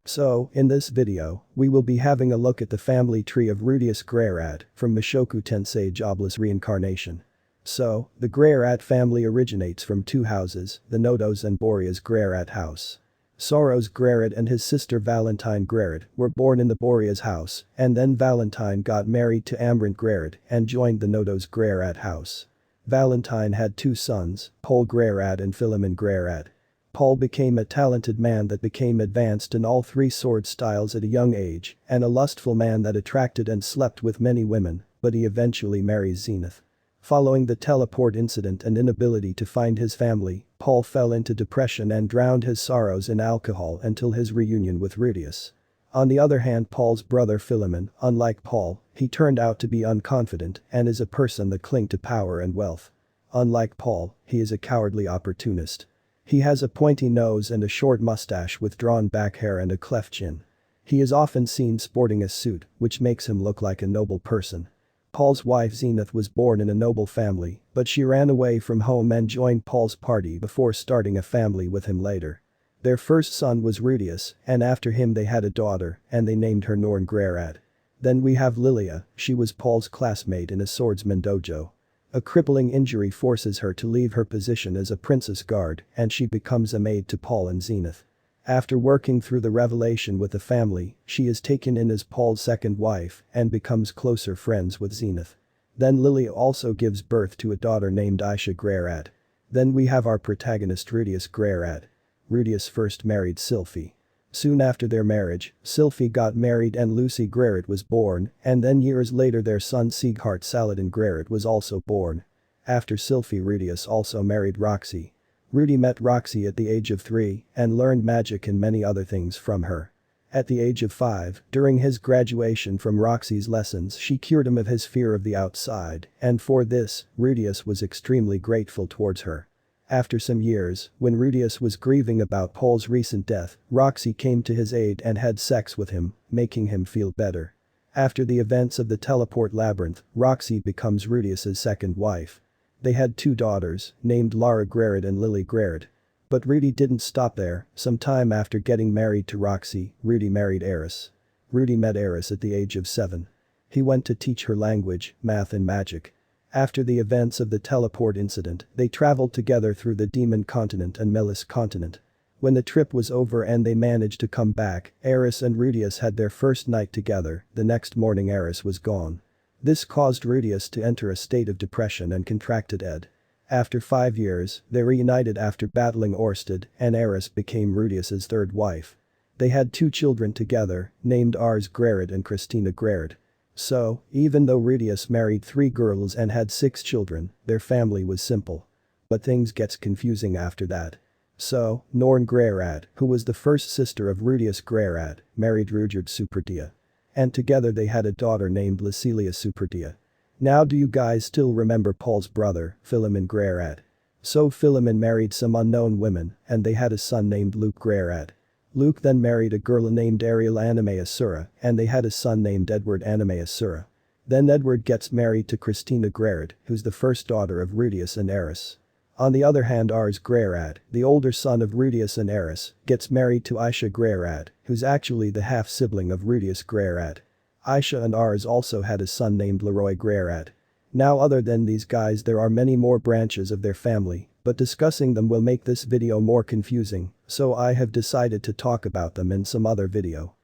So, in this video, we will be having a look at the family tree of Rudeus Greyrat from Mushoku Tensei Jobless Reincarnation. So, the Greyrat family originates from two houses, the Nodos and Boreas Greyrat house. Soros Greyrat and his sister Valentine Greyrat were born in the Boreas house, and then Valentine got married to Amaranth Greyrat and joined the Nodos Greyrat house. Valentine had two sons, Paul Greyrat and Philemon Greyrat. Paul became a talented man that became advanced in all three sword styles at a young age, and a lustful man that attracted and slept with many women, but he eventually marries Zenith. Following the teleport incident and inability to find his family, Paul fell into depression and drowned his sorrows in alcohol until his reunion with Rudeus. On the other hand, Paul's brother Philemon, unlike Paul, he turned out to be unconfident and is a person that cling to power and wealth. Unlike Paul, he is a cowardly opportunist. He has a pointy nose and a short mustache with drawn back hair and a cleft chin. He is often seen sporting a suit, which makes him look like a noble person. Paul's wife Zenith was born in a noble family, but she ran away from home and joined Paul's party before starting a family with him later. Their first son was Rudeus, and after him they had a daughter, and they named her Norn Greyrat. Then we have Lilia, she was Paul's classmate in a swordsman dojo. A crippling injury forces her to leave her position as a princess guard, and she becomes a maid to Paul and Zenith. After working through the revelation with the family, she is taken in as Paul's second wife and becomes closer friends with Zenith. Then Lilia also gives birth to a daughter named Aisha Greyrat. Then we have our protagonist Rudeus Greyrat. Rudeus first married Sylphie. Soon after their marriage, Sylphie got married and Lucy Greyrat was born, and then years later their son Sieghart Saladin Greyrat was also born. After Sylphie, Rudeus also married Roxy. Rudy met Roxy at the age of 3 and learned magic and many other things from her. At the age of 5, during his graduation from Roxy's lessons, she cured him of his fear of the outside, and for this, Rudeus was extremely grateful towards her. After some years, when Rudeus was grieving about Paul's recent death, Roxy came to his aid and had sex with him, making him feel better. After the events of the teleport labyrinth, Roxy becomes Rudeus's second wife. They had two daughters, named Lara Greyrat and Lily Greyrat. But Rudy didn't stop there. Some time after getting married to Roxy, Rudy married Eris. Rudy met Eris at the age of 7. He went to teach her language, math and magic. After the events of the teleport incident, they traveled together through the Demon Continent and Melis Continent. When the trip was over and they managed to come back, Eris and Rudeus had their first night together. The next morning Eris was gone. This caused Rudeus to enter a state of depression and contracted ED. After 5 years, they reunited after battling Orsted, and Eris became Rudeus's third wife. They had 2 children together, named Ars Greyrat and Christina Greyrat. So, even though Rudeus married 3 girls and had 6 children, their family was simple. But things gets confusing after that. So, Norn Greyrat, who was the first sister of Rudeus Greyrat, married Rudyard Superdia. And together they had a daughter named Lucilia Superdia. Now do you guys still remember Paul's brother, Philemon Greyrat? So Philemon married some unknown women, and they had a son named Luke Greyrat. Luke then married a girl named Ariel Anime Asura, and they had a son named Edward Anime Asura. Then Edward gets married to Christina Greyrat, who's the first daughter of Rudeus and Eris. On the other hand, Ars Greyrat, the older son of Rudeus and Eris, gets married to Aisha Greyrat, who's actually the half-sibling of Rudeus Greyrat. Aisha and Ars also had a son named Leroy Greyrat. Now other than these guys there are many more branches of their family, but discussing them will make this video more confusing, so I have decided to talk about them in some other video.